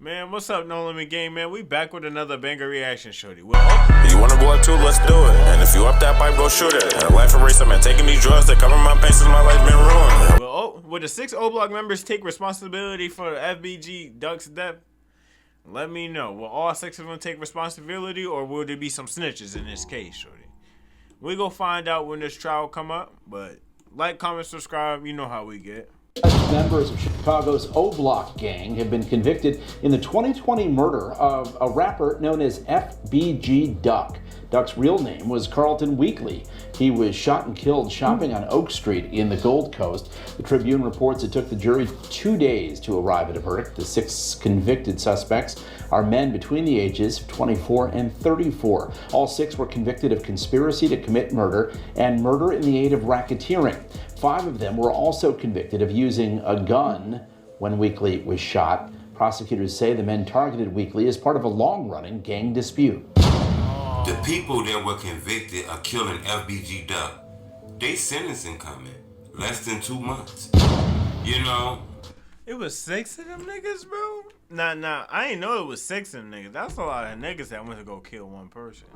Man, what's up, No Limit Gang, man? We back with another banger reaction, shorty. You wanna go up too? Let's do it. And if you up that pipe, go shoot it. And life eraser, man, taking these drugs that cover my pain since my life been ruined. Well, would the 6 O-Block members take responsibility for the FBG Duck's death? Let me know. Will all 6 of them take responsibility, or will there be some snitches in this case, shorty? We go find out when this trial come up, but like, comment, subscribe. You know how we get. Members of Chicago's O-Block gang have been convicted in the 2020 murder of a rapper known as FBG Duck. Duck's real name was Carlton Weekly. He was shot and killed shopping on Oak Street in the Gold Coast. The Tribune reports it took the jury 2 days to arrive at a verdict. The 6 convicted suspects are men between the ages of 24 and 34. All 6 were convicted of conspiracy to commit murder and murder in the aid of racketeering. 5 of them were also convicted of using a gun when Weekly was shot. Prosecutors say the men targeted Weekly as part of a long-running gang dispute. The people that were convicted of killing FBG Duck, they sentencing coming less than 2 months. You know? It was 6 of them niggas, bro? Nah, I ain't know it was 6 of them niggas. That's a lot of niggas that went to go kill one person.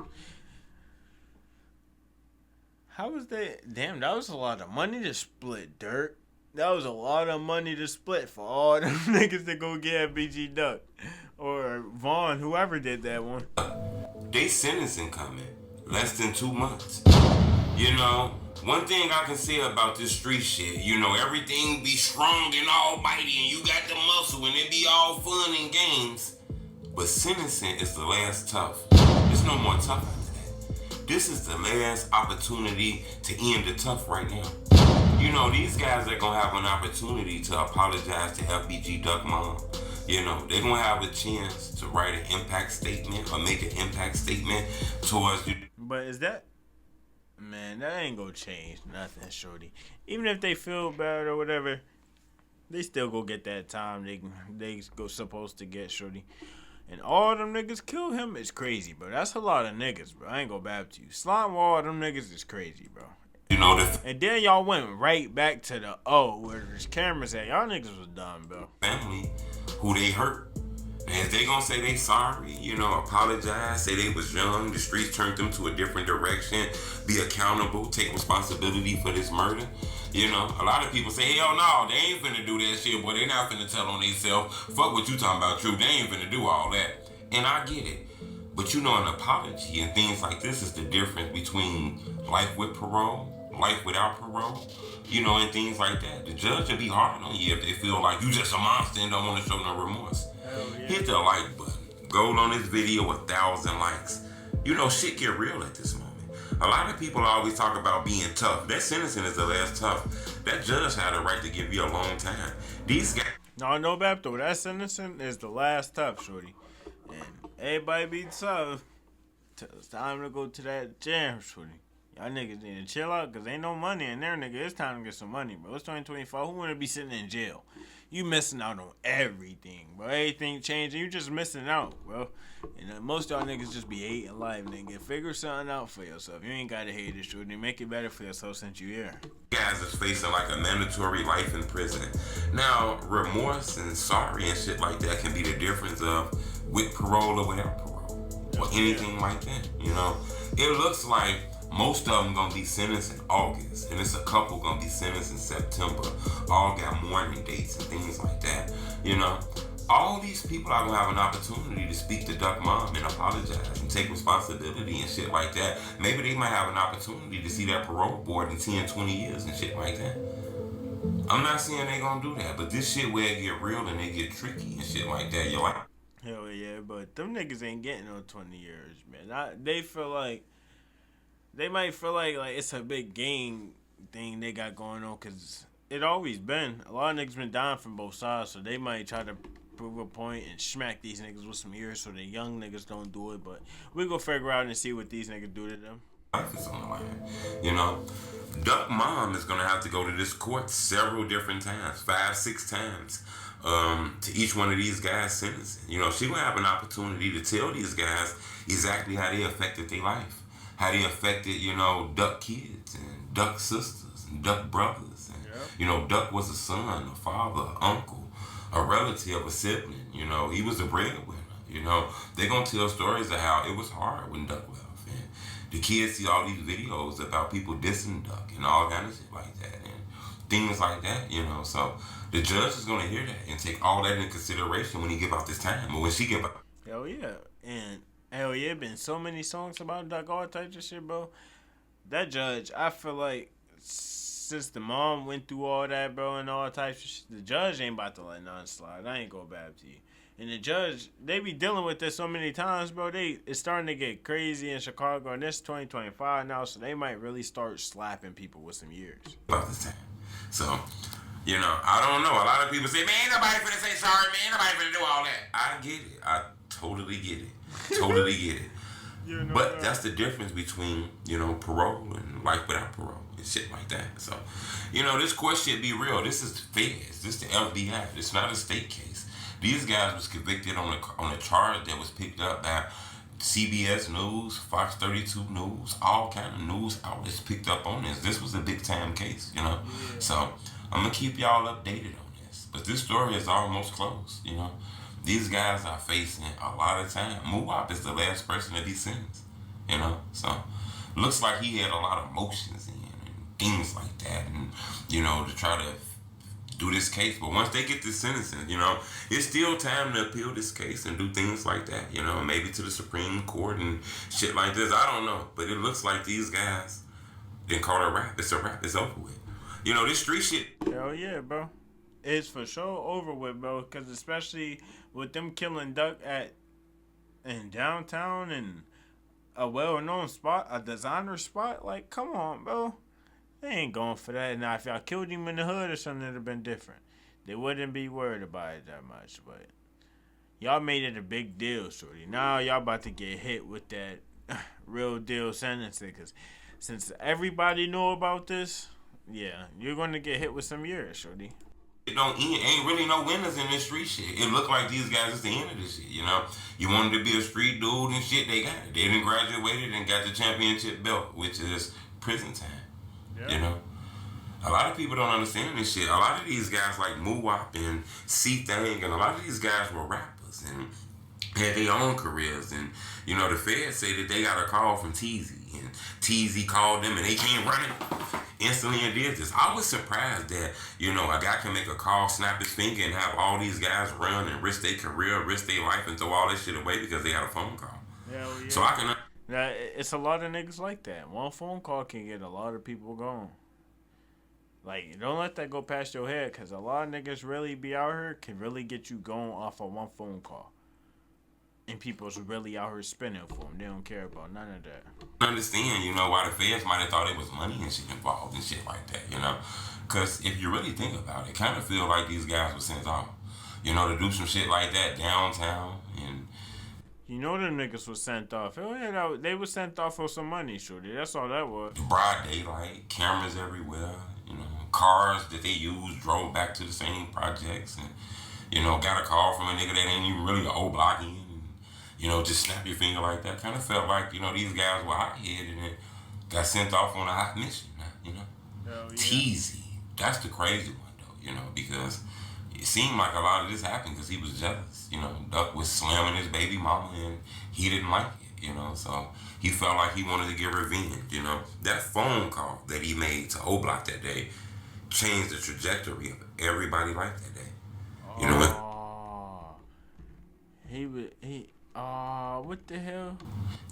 How was that? Damn, that was a lot of money to split, Dirt. That was a lot of money to split for all them niggas to go get FBG Duck. Or Vaughn, whoever did that one. They sentencing coming less than 2 months. You know, one thing I can say about this street shit, you know, everything be strong and almighty and you got the muscle and it be all fun and games. But sentencing is the last tough. There's no more tough after that. This is the last opportunity to end the tough right now. You know, these guys are gonna have an opportunity to apologize to FBG Duck mom. You know, they're gonna have a chance to write an impact statement or make an impact statement towards you. But is that, man, that ain't gonna change nothing, shorty. Even if they feel bad or whatever, they still go get that time they go supposed to get, shorty. And all them niggas kill him is crazy, bro. That's a lot of niggas, bro. I ain't gonna bab to you. Slime wall, them niggas is crazy, bro. You know, and then y'all went right back to the where there's cameras at. Y'all niggas was dumb, bro. Family who they hurt. And if they gonna say they sorry, you know, apologize, say they was young, the streets turned them to a different direction, be accountable, take responsibility for this murder. You know, a lot of people say, hell no, they ain't finna do that shit, boy. They not finna tell on themselves. Fuck what you talking about, true. They ain't finna do all that. And I get it. But you know, an apology and things like this is the difference between life with parole, life without parole, you know, and things like that. The judge will be hard on you if they feel like you just a monster and don't want to show no remorse. Yeah. Hit the like button. Gold on this video, 1,000 likes. You know, shit get real at this moment. A lot of people always talk about being tough. That sentencing is the last tough. That judge had a right to give you a long time. These guys... No, Bap, though. That sentencing is the last tough, shorty. And everybody be tough. It's time to go to that jam, shorty. Y'all niggas need to chill out because ain't no money in there, nigga. It's time to get some money, bro. It's 2024. Who want to be sitting in jail? You missing out on everything, bro. Everything changing. You just missing out, bro. And most y'all niggas just be hating life, nigga. Figure something out for yourself. You ain't got to hate it, shorty. Make it better for yourself since you here. Guys is facing like a mandatory life in prison. Now, remorse and sorry and shit like that can be the difference of with parole or without parole. Or anything like that, you know. It looks like most of them gonna be sentenced in August, and it's a couple gonna be sentenced in September. All got mourning dates and things like that. You know, all these people are gonna have an opportunity to speak to Duck Mom and apologize and take responsibility and shit like that. Maybe they might have an opportunity to see that parole board in 10, 20 years and shit like that. I'm not saying they gonna do that, but this shit where it get real and it get tricky and shit like that. You're like, hell yeah, but them niggas ain't getting no 20 years, man. They feel like. They might feel like it's a big gang thing they got going on because it always been. A lot of niggas been dying from both sides, so they might try to prove a point and smack these niggas with some years so the young niggas don't do it. But we go figure out and see what these niggas do to them. Life is on the line. You know, Duck Mom is going to have to go to this court several different times, 5, 6 times, to each one of these guys' sentencing. You know, she will have an opportunity to tell these guys exactly how they affected their life. How they affected, you know, Duck kids and Duck sisters and Duck brothers. And, you know, Duck was a son, a father, uncle, a relative, a sibling. You know, he was a breadwinner. You know, they're gonna tell stories of how it was hard when Duck left, and the kids see all these videos about people dissing Duck and all kind of shit like that, and things like that. You know, so the judge is gonna hear that and take all that into consideration when he give out this time, or when she give out. Hell yeah, and hell yeah, been so many songs about Duck, all types of shit, bro. That judge, I feel like since the mom went through all that, bro, and all types of shit, the judge ain't about to let none slide. I ain't go bad to you. And the judge, they be dealing with this so many times, bro. It's starting to get crazy in Chicago, and this 2025 now, so they might really start slapping people with some years. About this time. So, you know, I don't know. A lot of people say, man, ain't nobody finna say sorry, man. Ain't nobody finna do all that. I get it. I totally get it. Totally get it. You know, but that's the difference between, you know, parole and life without parole and shit like that. So, you know, this court should be real. This is the feds. This is the FBI. It's not a state case. These guys was convicted on a charge that was picked up by CBS News, Fox 32 News, all kind of news outlets picked up on this. This was a big time case, you know. Yeah. So I'm gonna keep y'all updated on this. But this story is almost closed, you know. These guys are facing a lot of time. Muwap is the last person to be sentenced, you know. So looks like he had a lot of motions in and things like that, and you know, to try to do this case. But once they get this sentencing, you know, it's still time to appeal this case and do things like that, you know, maybe to the Supreme Court and shit like this. I don't know, but it looks like these guys didn't call it a wrap. It's a wrap. It's over with. You know, this street shit. Hell yeah, bro. It's for sure over with, bro, because especially with them killing Duck in downtown and a well-known spot, a designer spot, like, come on, bro. They ain't going for that. Now, if y'all killed him in the hood or something, it'd have been different. They wouldn't be worried about it that much. But y'all made it a big deal, shorty. Now y'all about to get hit with that real deal sentencing. Because since everybody know about this, yeah, you're going to get hit with some years, shorty. It don't end. Ain't really no winners in this street shit. It looked like these guys is the end of this shit, you know? You wanted to be a street dude and shit, they got it. They done graduated and got the championship belt, which is prison time. Yeah. You know, a lot of people don't understand this shit. A lot of these guys like Muwap and C-Thang, and a lot of these guys were rappers and had their own careers. And, you know, the feds say that they got a call from Teezy, and Teezy called them and they came running instantly and did this. I was surprised that, you know, a guy can make a call, snap his finger, and have all these guys run and risk their career, risk their life, and throw all this shit away because they had a phone call. Hell yeah. So I can... Now, it's a lot of niggas like that. One phone call can get a lot of people going. Like, don't let that go past your head, because a lot of niggas really be out here can really get you going off of one phone call. And people's really out here spinning for them. They don't care about none of that. I understand, you know, why the feds might have thought it was money and shit involved and shit like that, you know? Because if you really think about it kind of feel like these guys were sent off, you know, to do some shit like that downtown and... You know them niggas was sent off. Oh, yeah, they was sent off for some money, shorty. That's all that was. Broad daylight, cameras everywhere, you know, cars that they used drove back to the same projects, and, you know, got a call from a nigga that ain't even really an old block in, and, you know, just snap your finger like that. Kind of felt like, you know, these guys were hot-headed and got sent off on a hot mission, you know. Hell yeah. Teezy, that's the crazy one, though, you know, because... It seemed like a lot of this happened because he was jealous. You know, Duck was slamming his baby mama and he didn't like it, you know. So he felt like he wanted to get revenge, you know. That phone call that he made to O-Block that day changed the trajectory of everybody's life that day. You know what? What the hell?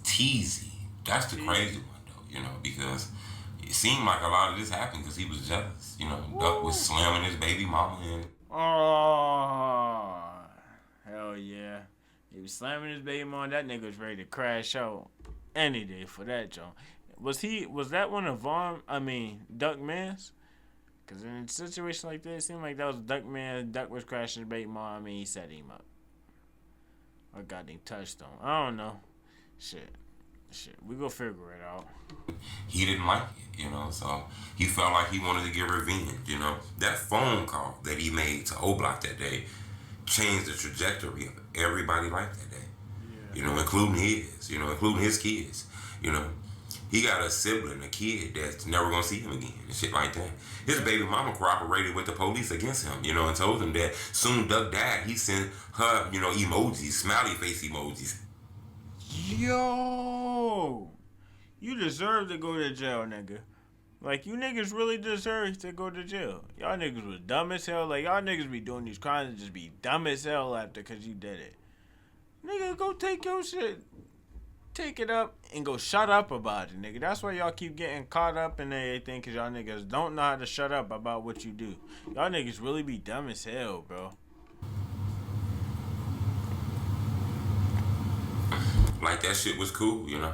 Teezy. That's the crazy one, though, you know, because it seemed like a lot of this happened because he was jealous. You know, Duck was slamming his baby mama and... Oh, hell yeah. He was slamming his baby mom. That nigga was ready to crash out any day for that, Joe. Was that one of Duck Man's? Because in a situation like that, it seemed like that was Duck Man. Duck was crashing his baby mom, and he set him up. Or got him touched on. I don't know. Shit. We go figure it out. He didn't like it, you know, so he felt like he wanted to get revenge, you know. That phone call that he made to O-Block that day changed the trajectory of everybody's life that day. Yeah. You know, including his kids, you know. He got a sibling, a kid that's never gonna see him again and shit like that. His baby mama cooperated with the police against him, you know, and told him that soon Duck died. He sent her, you know, emojis, smiley face emojis. Yo, you deserve to go to jail, nigga. Like, you niggas really deserve to go to jail. Y'all niggas was dumb as hell. Like, y'all niggas be doing these crimes and just be dumb as hell after because you did it. Nigga, go take your shit. Take it up and go shut up about it, nigga. That's why y'all keep getting caught up in everything, because y'all niggas don't know how to shut up about what you do. Y'all niggas really be dumb as hell, bro. Like, that shit was cool, you know.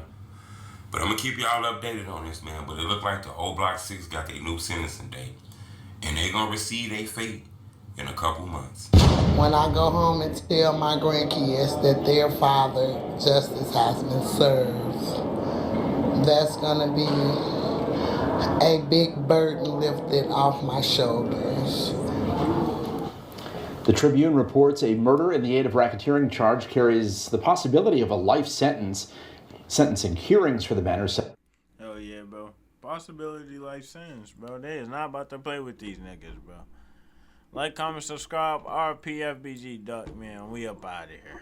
But I'm gonna keep y'all updated on this, man. But it look like the old Block 6 got their new sentencing date. And they gonna receive their fate in a couple months. When I go home and tell my grandkids that their father, justice has been served, that's gonna be a big burden lifted off my shoulders. The Tribune reports a murder in the aid of racketeering charge carries the possibility of a life sentence. Sentencing hearings for the man are set. Hell yeah, bro. Possibility life sentence, bro. They is not about to play with these niggas, bro. Like, comment, subscribe. RP FBG Duck, man. We up out of here.